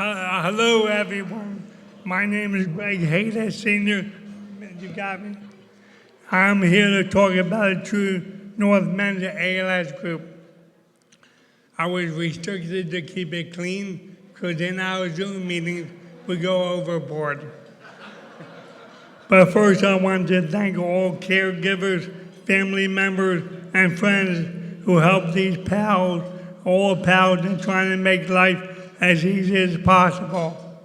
Hello, everyone. My name is Heydet Sr. You got me? I'm here to talk about a True North Men's ALS group. I was restricted to keep it clean because in our Zoom meetings, we go overboard. But first, I want to thank all caregivers, family members, and friends who help these pals, all pals, in trying to make life as easy as possible.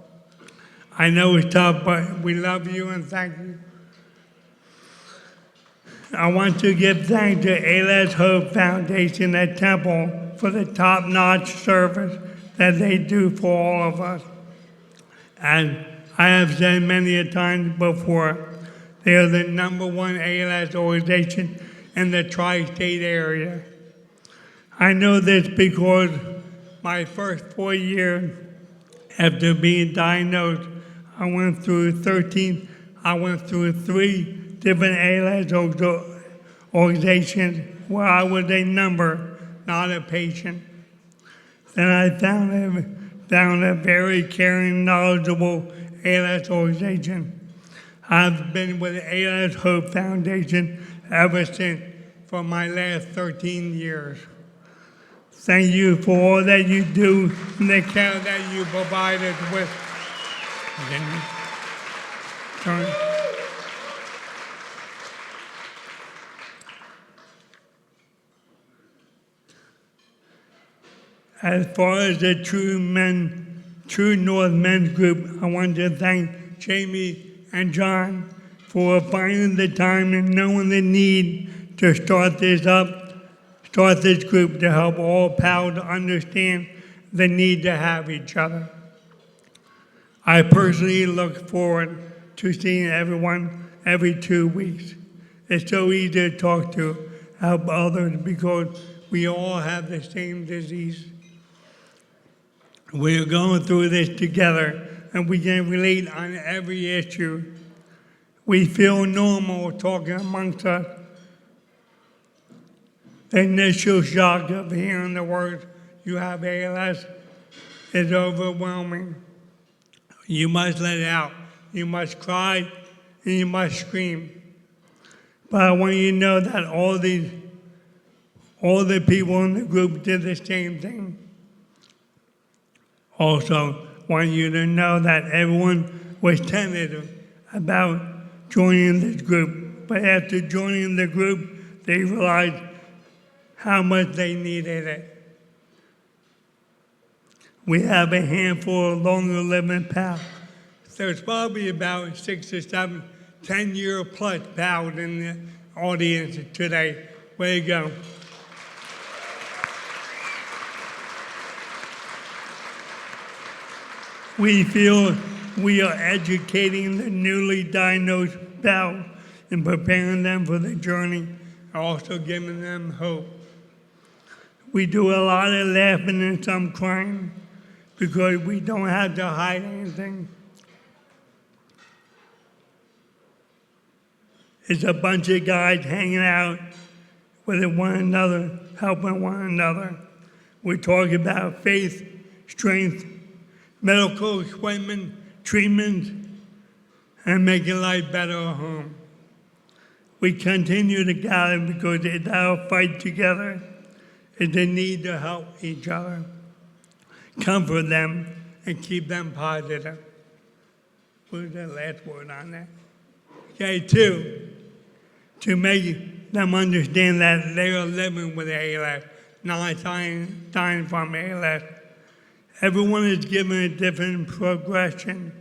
I know it's tough, but we love you and thank you. I want to give thanks to Gala of Hope Foundation at Temple for the top-notch service that they do for all of us. As I have said many a time before, they are the #1 ALS organization in the tri-state area. I know this because my first 4 years after being diagnosed, I went through 3 different ALS organizations where I was a number, not a patient. Then I found a very caring, knowledgeable ALS organization. I've been with the ALS Hope Foundation ever since for my last 13 years. Thank you for all that you do and the care that you provide us with. As far as the True North Men's Group, I want to thank Jamie and John for finding the time and knowing the need to start this group to help all pals understand the need to have each other. I personally look forward to seeing everyone every 2 weeks. It's so easy to talk to, help others because we all have the same disease. We're going through this together and we can relate on every issue. We feel normal talking amongst us. The initial shock of hearing the words, "You have ALS," is overwhelming. You must let it out. You must cry and you must scream. But I want you to know that all the people in the group did the same thing. Also, want you to know that everyone was tentative about joining this group. But after joining the group, they realized how much they needed it. We have a handful of longer living pals. There's probably about 6 or 7, 10-year-plus pals in the audience today. Way to go. We feel we are educating the newly diagnosed pals and preparing them for the journey, and also giving them hope. We do a lot of laughing and some crying because we don't have to hide anything. It's a bunch of guys hanging out with one another, helping one another. We talk about faith, strength, medical equipment, treatments, and making life better at home. We continue to gather because it's our fight together. Is the need to help each other, comfort them, and keep them positive. What was the last word on that? Okay, 2, to make them understand that they are living with ALS, not dying from ALS. Everyone is given a different progression.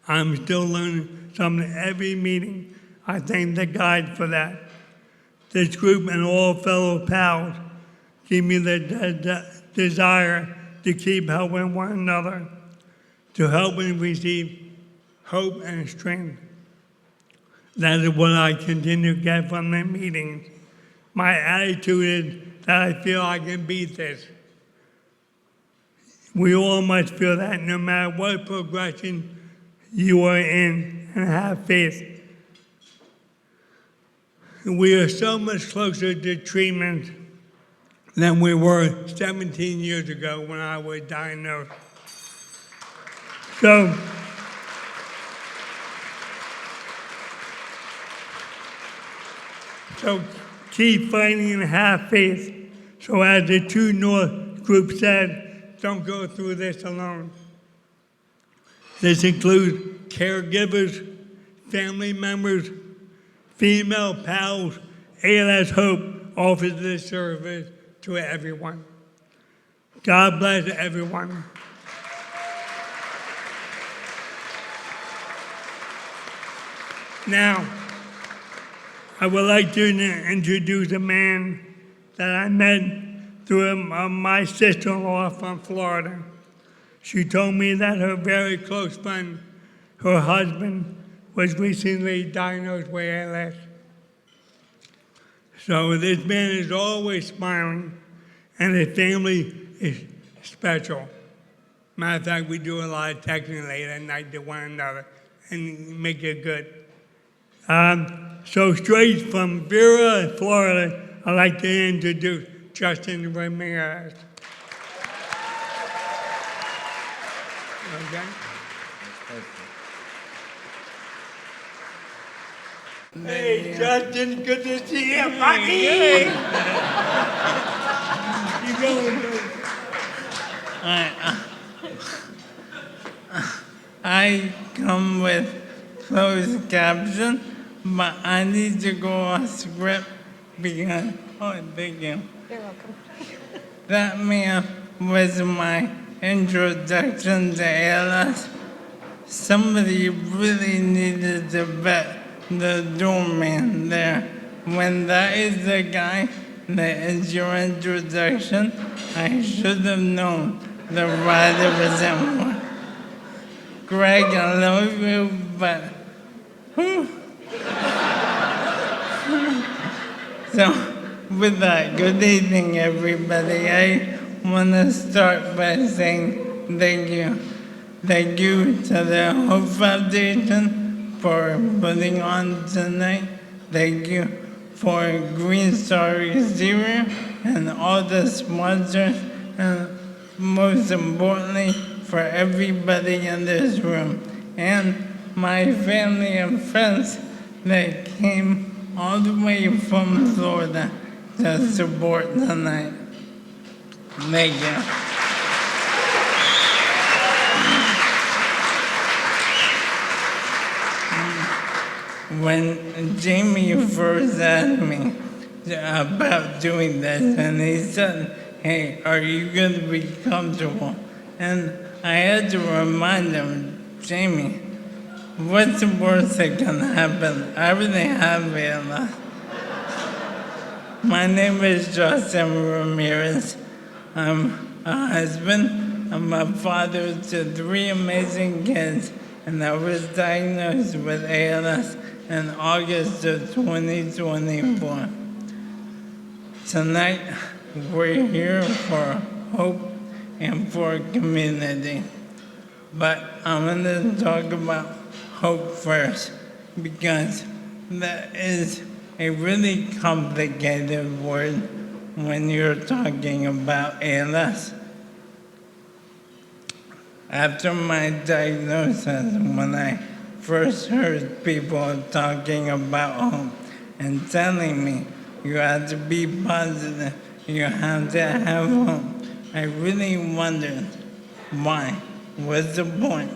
I'm still learning something every meeting. I thank the guide for that. This group and all fellow pals give me the desire to keep helping one another, to help and receive hope and strength. That is what I continue to get from the meetings. My attitude is that I feel I can beat this. We all must feel that no matter what progression you are in, and have faith. We are so much closer to treatment than we were 17 years ago when I was diagnosed. So, so keep fighting and have faith. So as the True North group said, don't go through this alone. This includes caregivers, family members, female pals. ALS Hope offers this service to everyone. God bless everyone. Now, I would like to introduce a man that I met through my sister-in-law from Florida. She told me that her very close friend, her husband, was recently diagnosed with ALS. So this man is always smiling, and his family is special. Matter of fact, we do a lot of texting late at night to one another and make it good. So straight from Vera, Florida, I'd like to introduce Justin Ramirez. Okay. Hey, Justin, good to see you, buddy. You going, buddy? I come with closed caption, but I need to go off script because, thank you. You're welcome. That man was my introduction to ALS. Somebody really needed to vet the doorman there. When that is the guy that is your introduction, I should have known the rider was in. Greg, I love you, but so with that, good evening, everybody. I want to start by saying thank you. Thank you to the Hope Foundation for putting on tonight. Thank you for Green Star Exterior and all the sponsors, and most importantly, for everybody in this room, and my family and friends that came all the way from Florida to support tonight. Thank you. When Jamie first asked me about doing this, and he said, hey, are you going to be comfortable? And I had to remind him, Jamie, what's the worst that can happen? I already have ALS. My name is Justin Ramirez. I'm a husband. I'm a father to 3 amazing kids, and I was diagnosed with ALS in August of 2024. Tonight, we're here for hope and for community. But I'm going to talk about hope first, because that is a really complicated word when you're talking about ALS. After my diagnosis, when I first heard people talking about hope and telling me you have to be positive, you have to have hope, I really wondered why. What's the point?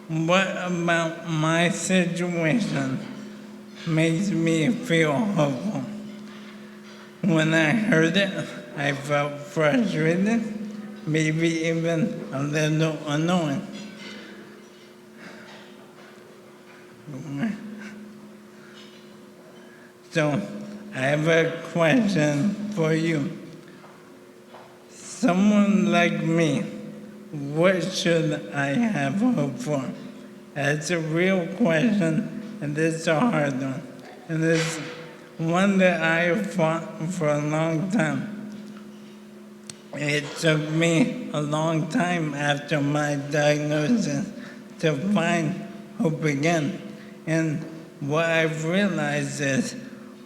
What about my situation makes me feel hopeful? When I heard it, I felt frustrated, maybe even a little annoyed. So, I have a question for you. Someone like me, what should I have hope for? That's a real question, and it's a hard one. And it's one that I have fought for a long time. It took me a long time after my diagnosis to find hope again. And what I've realized is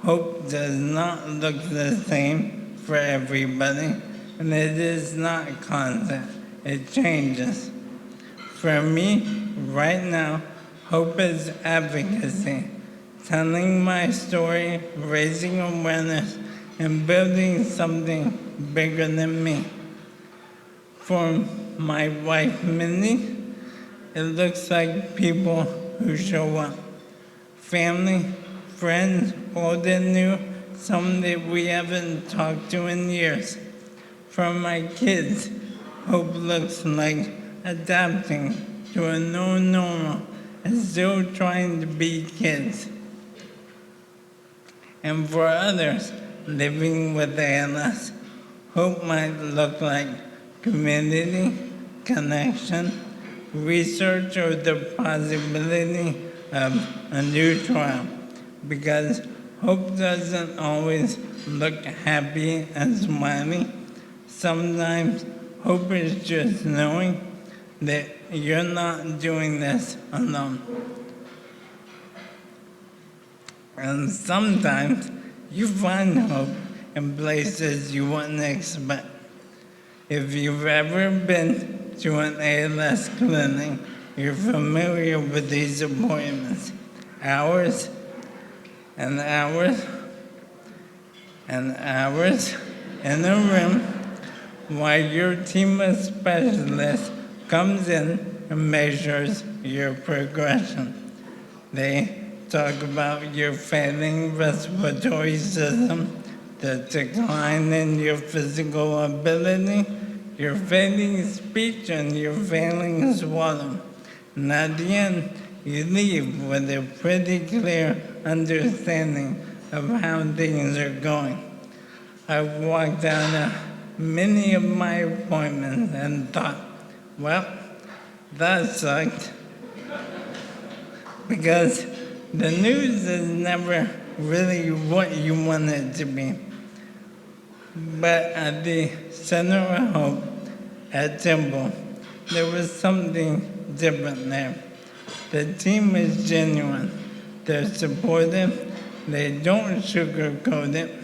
hope does not look the same for everybody, and it is not constant. It changes. For me, right now, hope is advocacy, telling my story, raising awareness, and building something bigger than me. For my wife, Minnie, it looks like people who show up. Family, friends, old and new, some that we haven't talked to in years. For my kids, hope looks like adapting to a new normal and still trying to be kids. And for others living with ALS, hope might look like community, connection, research, or the possibility of a new trial. Because hope doesn't always look happy and smiley. Sometimes hope is just knowing that you're not doing this alone. And sometimes you find hope in places you wouldn't expect. If you've ever been to an ALS clinic, you're familiar with these appointments. Hours and hours and hours in a room while your team of specialists comes in and measures your progression. They talk about your failing respiratory system, the decline in your physical ability, your failing speech, and your failing swallow. And at the end, you leave with a pretty clear understanding of how things are going. I've walked out of many of my appointments and thought, well, that sucked. Because the news is never really what you want it to be. But at the Center of Hope at Temple, there was something different there. The team is genuine. They're supportive. They don't sugarcoat it.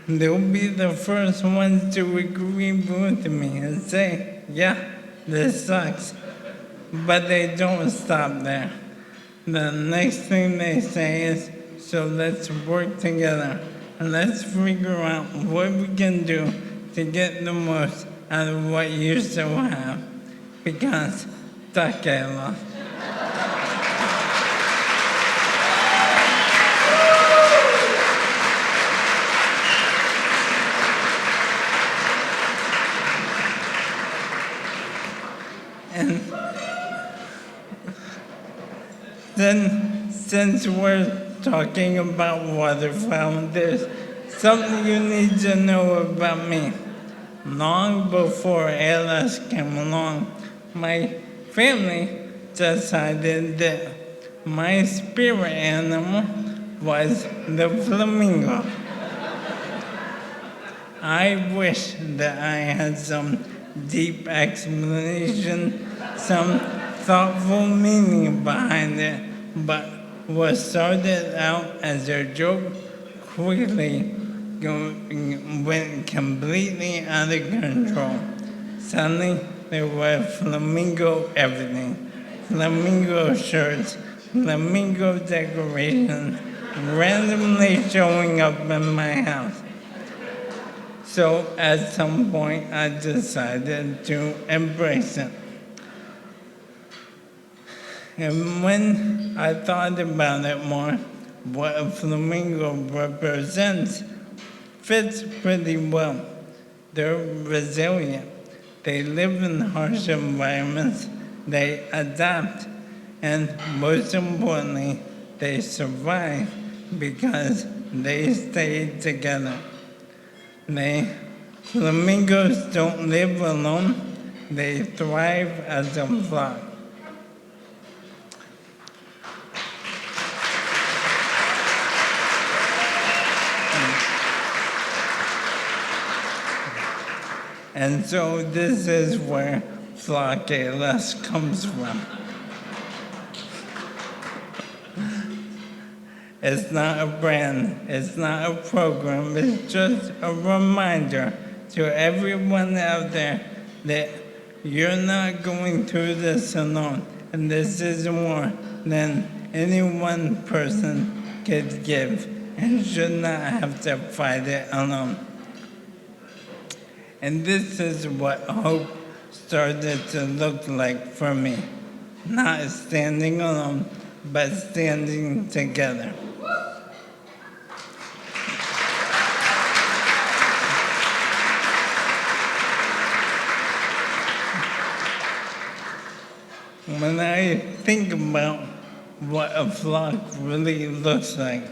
They'll be the first ones to agree with me and say, yeah, this sucks. But they don't stop there. The next thing they say is, so let's work together and let's figure out what we can do to get the most out of what you still have. Because, Takela. And then, since we're talking about waterfowl, there's something you need to know about me. Long before ALS came along, my family decided that my spirit animal was the flamingo. I wish that I had some deep explanation, some thoughtful meaning behind it, but what started out as a joke quickly went completely out of control. Suddenly, there were flamingo everything. Flamingo shirts, flamingo decorations, randomly showing up in my house. So at some point, I decided to embrace it. And when I thought about it more, what a flamingo represents fits pretty well. They're resilient. They live in harsh environments. They adapt. And most importantly, they survive because they stay together. Flamingos don't live alone. They thrive as a flock. And so this is where flock ALS comes from. It's not a brand, it's not a program, it's just a reminder to everyone out there that You're not going through this alone, and this is more than any one person could give, and should not have to fight it alone. And this is what hope started to look like for me. Not standing alone, but standing together. When I think about what a flock really looks like,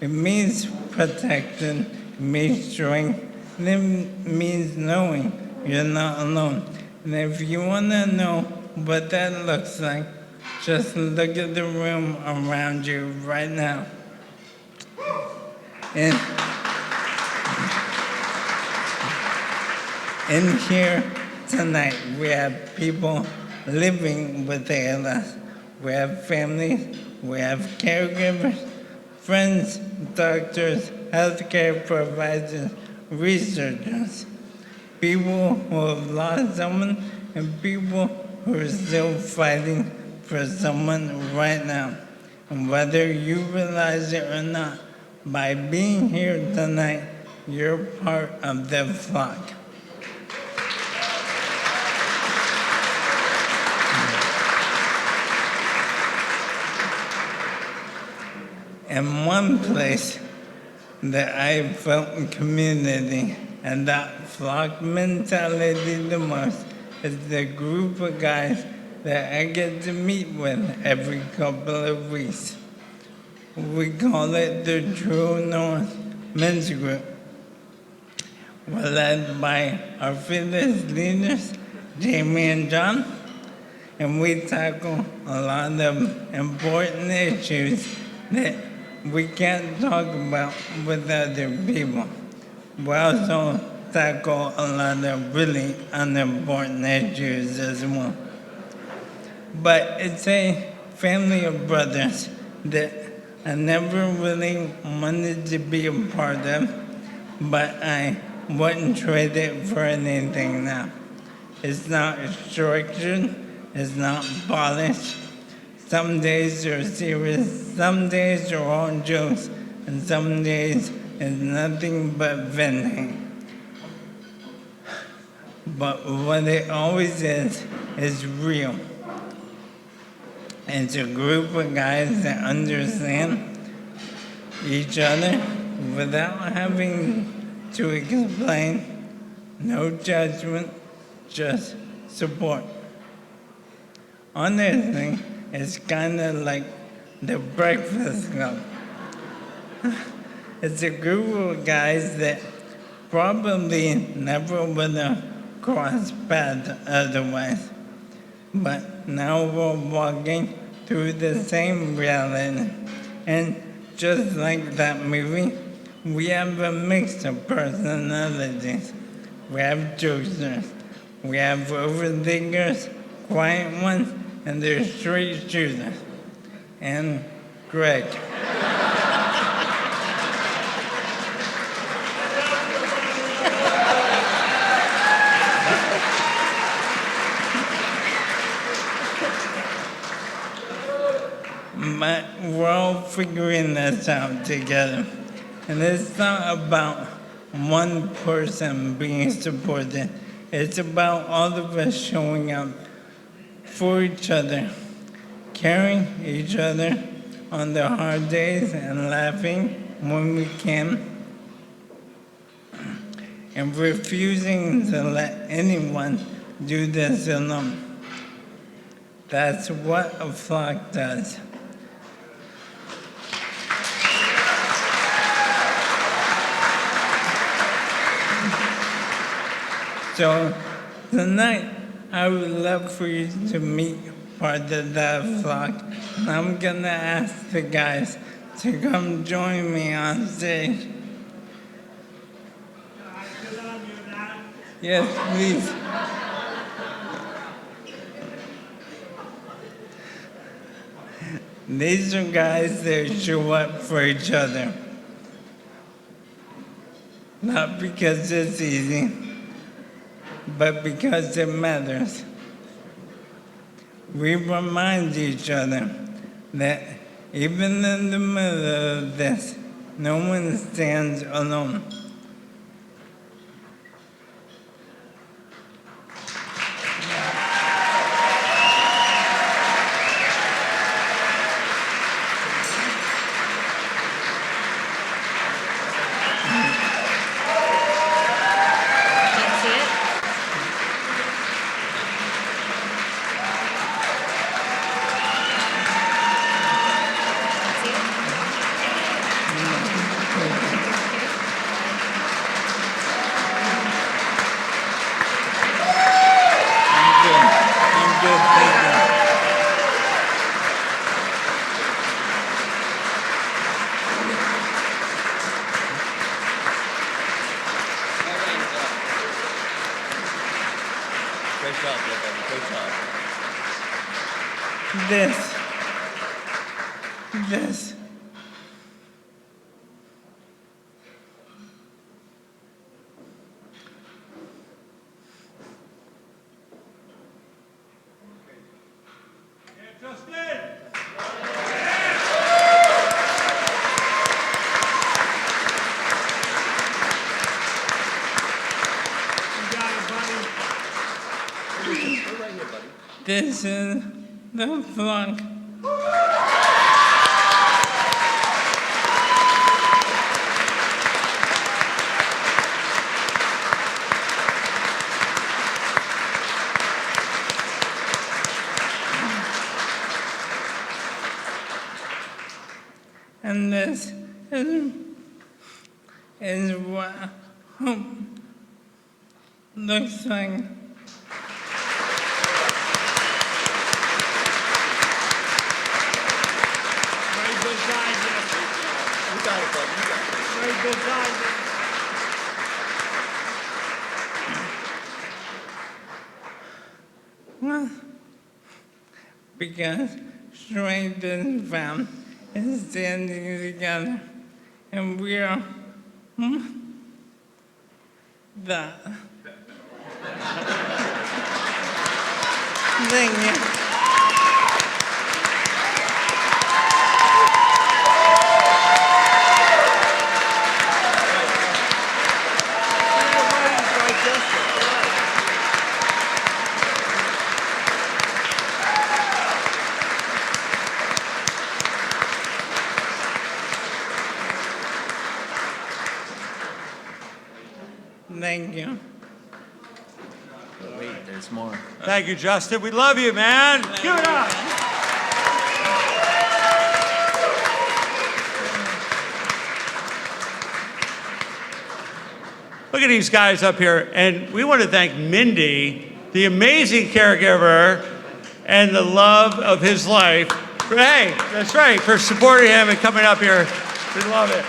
it means protection, it means strength, and it means knowing you're not alone. And if you want to know what that looks like, just look at the room around you right now. And in here tonight, we have people living with ALS. We have families, we have caregivers, friends, doctors, healthcare providers, researchers, people who have lost someone, and people who are still fighting for someone right now. And whether you realize it or not, by being here tonight, you're part of the flock. And one place that I felt community and that flock mentality the most is the group of guys that I get to meet with every couple of weeks. We call it the True North Men's Group. We're led by our fearless leaders, Jamie and John, and we tackle a lot of important issues that we can't talk about with other people. We also tackle a lot of really unimportant issues as well. But it's a family of brothers that I never really wanted to be a part of, but I wouldn't trade it for anything now. It's not structured, it's not polished. Some days are serious, some days are all jokes, and some days is nothing but venting. But what it always is real. It's a group of guys that understand each other without having to explain, no judgment, just support. Honestly, it's kind of like the Breakfast Club. It's a group of guys that probably never would have crossed paths otherwise. But now we're walking through the same reality. And just like that movie, we have a mix of personalities. We have jokesters, we have overthinkers, quiet ones, and they're straight shooters. And Greg. But we're all figuring this out together. And it's not about one person being supported. It's about all of us showing up for each other, carrying each other on the hard days and laughing when we can, and refusing to let anyone do this alone. That's what a flock does. So tonight, I would love for you to meet part of that flock. And I'm gonna ask the guys to come join me on stage. Yes, please. These are guys that show up for each other. Not because it's easy, but because it matters. We remind each other that even in the middle of this, no one stands alone. Great job, everybody. Great job. This. Justin! You got it, buddy. We're right here, buddy. This is the flag. And this is what hope looks like. Very good guy, Justin. You got it, buddy. You got it. Very good guy. Well, because strength is found in standing together, and we are that. Thank you. Thank you. Wait, there's more. Thank you, Justin. We love you, man. Give it up. Look at these guys up here. And we want to thank Mindy, the amazing caregiver and the love of his life. Hey, that's right, for supporting him and coming up here. We love it.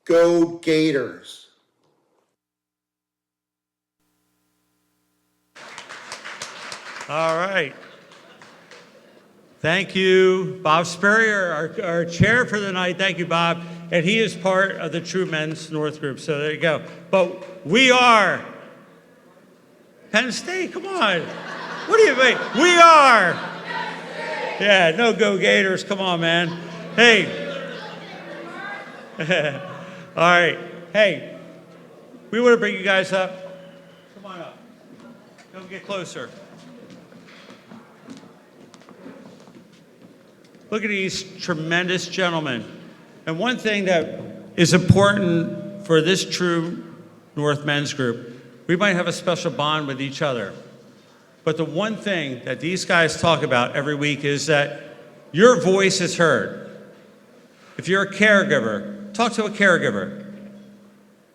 Go Gators. All right. Thank you, Bob Spurrier, our chair for the night. Thank you, Bob. And he is part of the True Men's North Group. So there you go. But we are Penn State. Come on. What do you mean? We are. Yeah, no go Gators. Come on, man. Hey. All right. Hey, we want to bring you guys up. Come on up. Don't get closer. Look at these tremendous gentlemen. And one thing that is important for this True North men's group, we might have a special bond with each other. But the one thing that these guys talk about every week is that your voice is heard. If you're a caregiver, talk to a caregiver.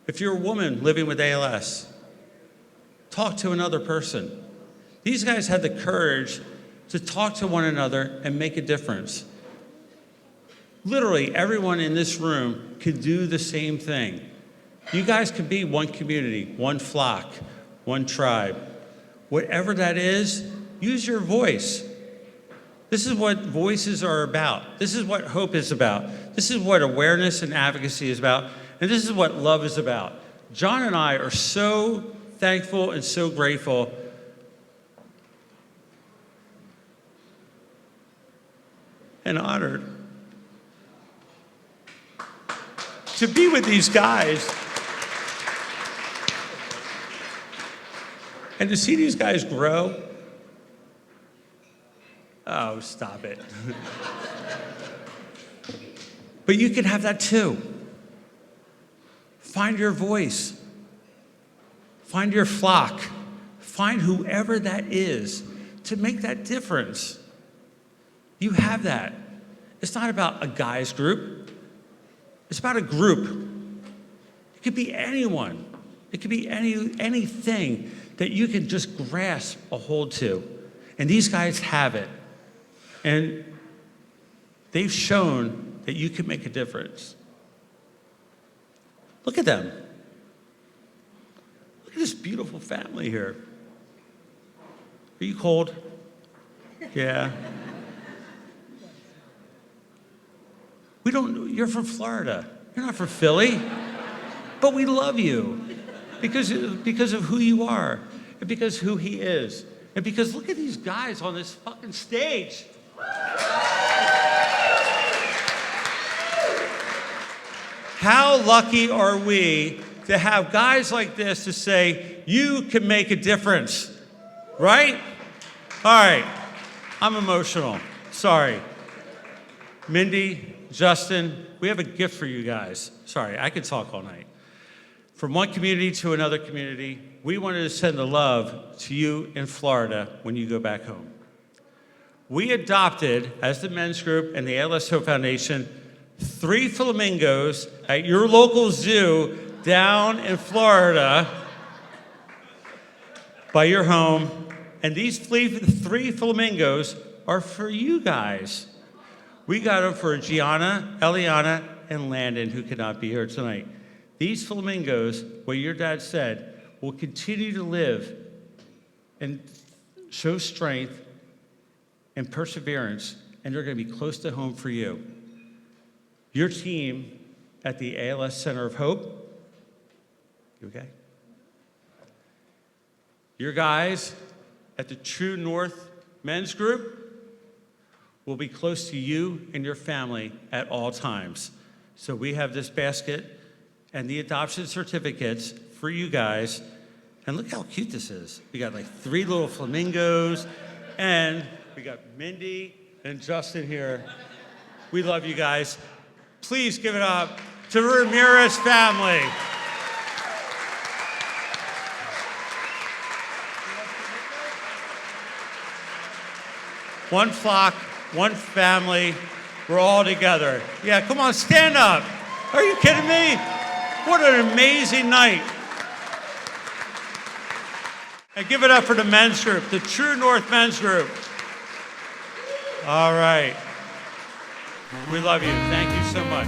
If you're a woman living with ALS, talk to another person. These guys had the courage to talk to one another and make a difference. Literally, everyone in this room could do the same thing. You guys could be one community, one flock, one tribe. Whatever that is, use your voice. This is what voices are about. This is what hope is about. This is what awareness and advocacy is about. And this is what love is about. John and I are so thankful and so grateful and honored to be with these guys and to see these guys grow. Oh, stop it. But you can have that too. Find your voice. Find your flock. Find whoever that is to make that difference. You have that. It's not about a guys group. It's about a group. It could be anyone. It could be anything that you can just grasp a hold to. And these guys have it. And they've shown that you can make a difference. Look at them. Look at this beautiful family here. Are you cold? Yeah. You're from Florida. You're not from Philly. But we love you because of who you are and because who he is. And because look at these guys on this fucking stage. How lucky are we to have guys like this to say, you can make a difference, right? All right, I'm emotional, sorry. Mindy, Justin, we have a gift for you guys. Sorry, I could talk all night. From one community to another community, we wanted to send the love to you in Florida when you go back home. We adopted, as the men's group and the ALS Hope Foundation, 3 flamingos at your local zoo down in Florida by your home. And these 3 flamingos are for you guys. We got them for Gianna, Eliana, and Landon, who could not be here tonight. These flamingos, what your dad said, will continue to live and show strength and perseverance, and they're going to be close to home for you. Your team at the ALS Center of Hope, you okay? Your guys at the True North Men's Group will be close to you and your family at all times. So we have this basket and the adoption certificates for you guys. And look how cute this is. We got like 3 little flamingos, and we got Mindy and Justin here. We love you guys. Please give it up to the Ramirez family. One flock, one family, we're all together. Yeah, come on, stand up. Are you kidding me? What an amazing night. And give it up for the men's group, the True North Men's Group. All right. We love you. Thank you so much.